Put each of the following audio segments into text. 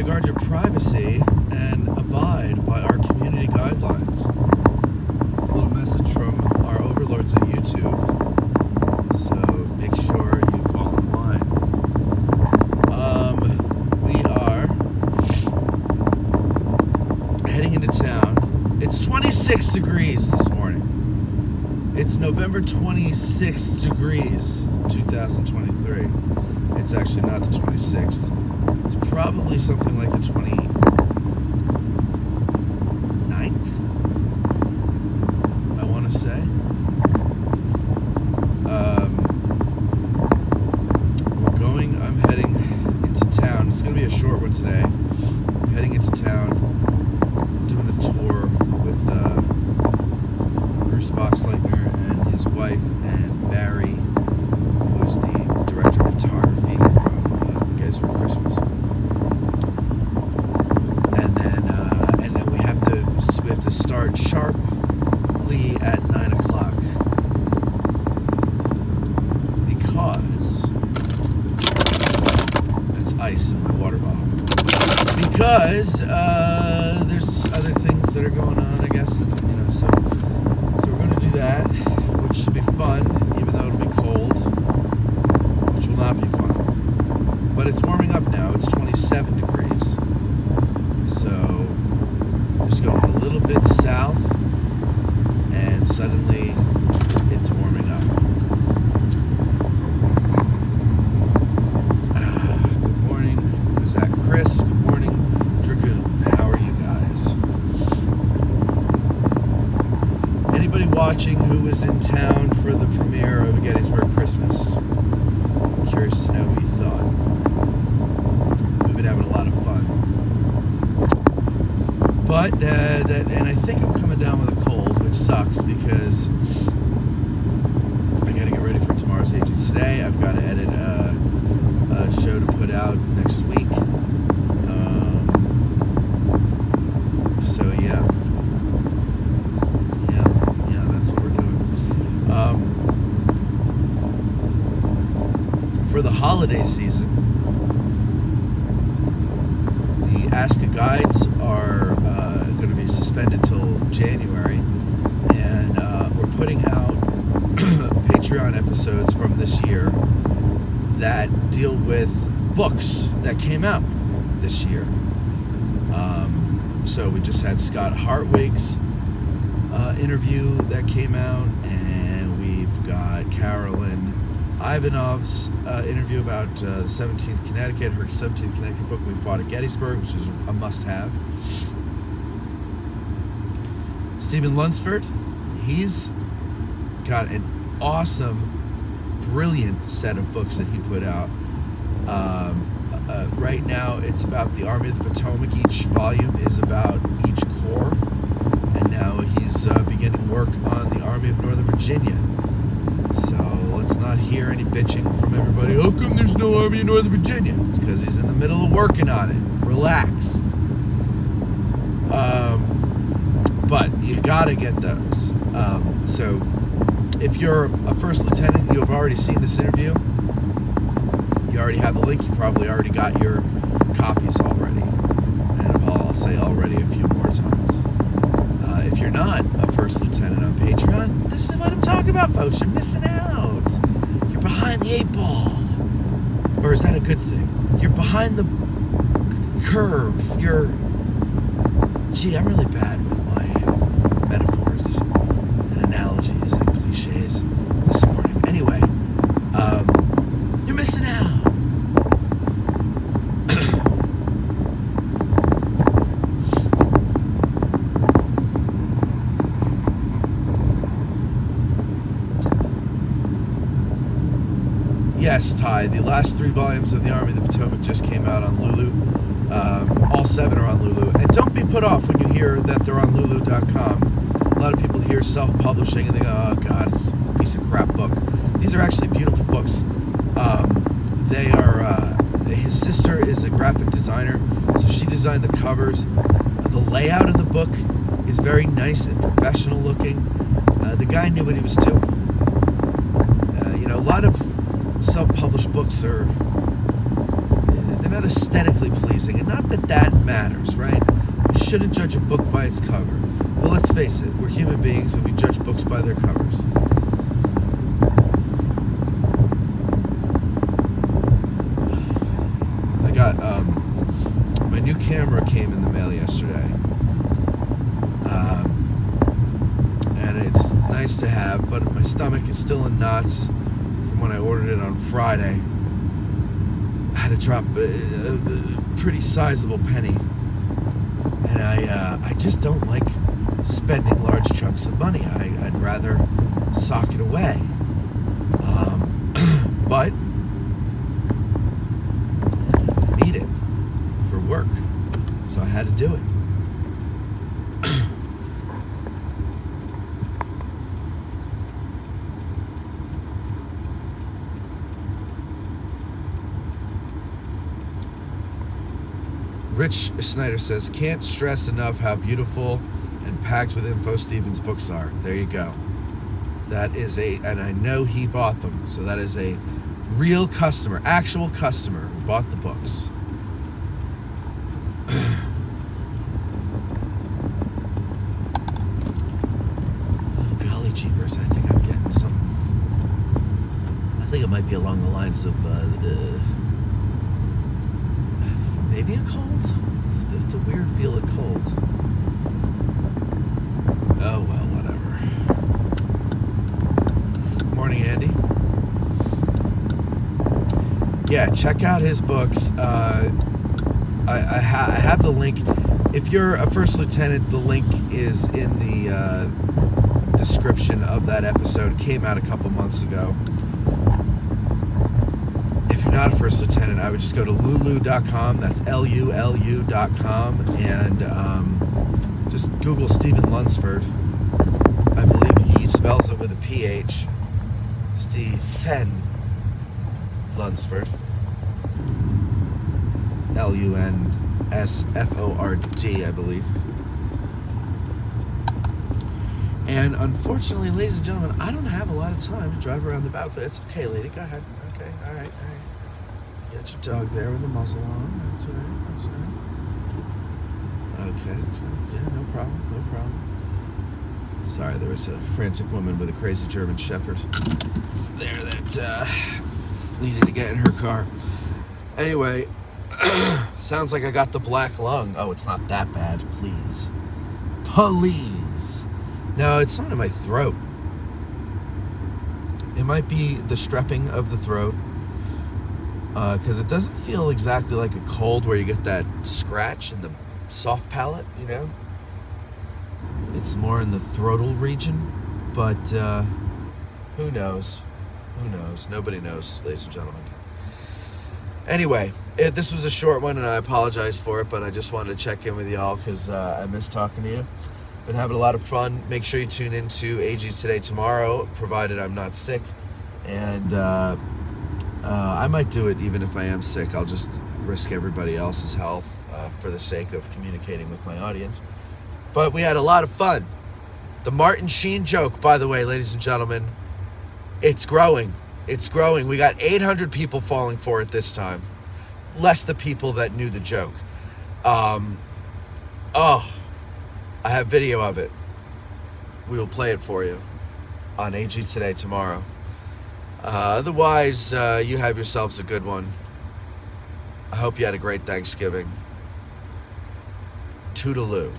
guard your privacy and abide by our community guidelines. It's a little message from our overlords at YouTube. So make sure you fall in line. We are heading into town. It's 26 degrees this morning. It's November 26 degrees, 2023. It's actually not the 26th. It's probably something like the 29th, I want to say. I'm heading into town. It's going to be a short one today. Heading into town, doing a tour with Bruce Boxleitner and his wife and Barry, who's the director of photography from Gettysburg Christmas. And then we have to start sharply at 9 o'clock because that's ice in my water bottle. Because there's other things that are going on, I guess. So we're going to do that, which should be fun, even though it'll be cold, which will not be fun. But it's warming up now. It's 27 degrees. So just going a little bit south, and suddenly it's warming up. Good morning. Is that Chris? Good morning, Dragoon. How are you guys? Anybody watching who was in town for the premiere of Gettysburg Christmas? Curious to know what you thought. We've been having a lot of fun. But, and I think I'm coming down with a cold, which sucks because I gotta get ready for tomorrow's Agents Today. I've got to edit a show to put out next week. So yeah, that's what we're doing. For the holiday season, the Ask a Guides are going to be suspended till January, and we're putting out Patreon episodes from this year that deal with books that came out this year. So we just had Scott Hartwig's interview that came out, and we've got Carolyn Ivanov's interview about 17th Connecticut, her 17th Connecticut book, We Fought at Gettysburg, which is a must-have. Stephen Lunsford, he's got an awesome, brilliant set of books that he put out. Right now, it's about the Army of the Potomac. Each volume is about each corps, and now he's beginning work on the Army of Northern Virginia. So let's not hear any bitching from everybody. How come there's no Army of Northern Virginia? It's because he's in the middle of working on it. Relax. But you gotta get those. So if you're a first lieutenant, you've already seen this interview. You already have the link. You probably already got your copies already. And I'll say already a few more times. If you're not a first lieutenant on Patreon, this is what I'm talking about, folks. You're missing out. You're behind the 8 ball. Or is that a good thing? You're behind the curve. Gee, I'm really bad with my metaphors and analogies and cliches this morning. Anyway, you're missing out. Yes, Ty, the last 3 volumes of the Army of the Potomac just came out on Lulu. All 7 are on Lulu. And don't be put off when you hear that they're on Lulu.com. A lot of people hear self-publishing and they go, oh God, it's a piece of crap book. These are actually beautiful books. They are, his sister is a graphic designer, so she designed the covers. The layout of the book is very nice and professional looking. The guy knew what he was doing. A lot of self-published books are they're not aesthetically pleasing. And not that that matters, right? You shouldn't judge a book by its cover. But let's face it, we're human beings and we judge books by their covers. I got, my new camera came in the mail yesterday. And it's nice to have, but my stomach is still in knots from when I ordered it on Friday. I had to drop a pretty sizable penny. And I just don't like spending large chunks of money. I'd rather sock it away. But I need it for work, so I had to do it. Rich Snyder says, can't stress enough how beautiful and packed with info Stephen's books are. There you go. That is and I know he bought them, so that is a real customer, actual customer who bought the books. Oh, golly jeepers, I think I'm getting some, I think it might be along the lines of, maybe a cold? It's a weird feeling cold. Oh, well, whatever. Morning, Andy. Yeah, check out his books. I have the link. If you're a first lieutenant, the link is in the description of that episode. It came out a couple months ago. If you're not a first lieutenant, I would just go to lulu.com. That's LULU.com, and just Google Stephen Lunsford. I believe he spells it with a PH. Stephen Lunsford. LUNSFORD, I believe. And unfortunately, ladies and gentlemen, I don't have a lot of time to drive around the battlefield. It's okay, lady. Go ahead. Okay, all right. You got your dog there with the muzzle on. That's all right. Okay. Yeah, no problem. Sorry, there was a frantic woman with a crazy German Shepherd there that needed to get in her car. Anyway, sounds like I got the black lung. Oh, it's not that bad. Please. No, it's not in my throat. It might be the strepping of the throat, because it doesn't feel exactly like a cold where you get that scratch in the soft palate, you know? It's more in the throatal region, but who knows? Nobody knows, ladies and gentlemen. Anyway, this was a short one, and I apologize for it, but I just wanted to check in with y'all because I miss talking to you. Been having a lot of fun. Make sure you tune into AG Today tomorrow, provided I'm not sick. And I might do it even if I am sick. I'll just risk everybody else's health for the sake of communicating with my audience. But we had a lot of fun. The Martin Sheen joke, by the way, ladies and gentlemen, it's growing. We got 800 people falling for it this time. Less the people that knew the joke. I have video of it. We will play it for you on AG Today tomorrow. Otherwise, you have yourselves a good one. I hope you had a great Thanksgiving. Toodaloo.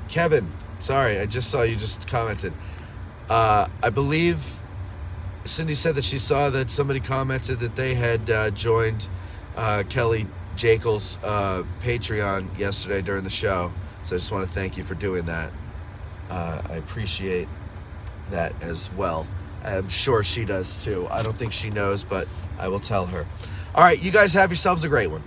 Kevin, sorry, I just saw you just commented. I believe Cindy said that she saw that somebody commented that they had joined Kelly Jekyll's Patreon yesterday during the show. So I just want to thank you for doing that. I appreciate that as well. I'm sure she does too. I don't think she knows, but I will tell her. All right, you guys have yourselves a great one.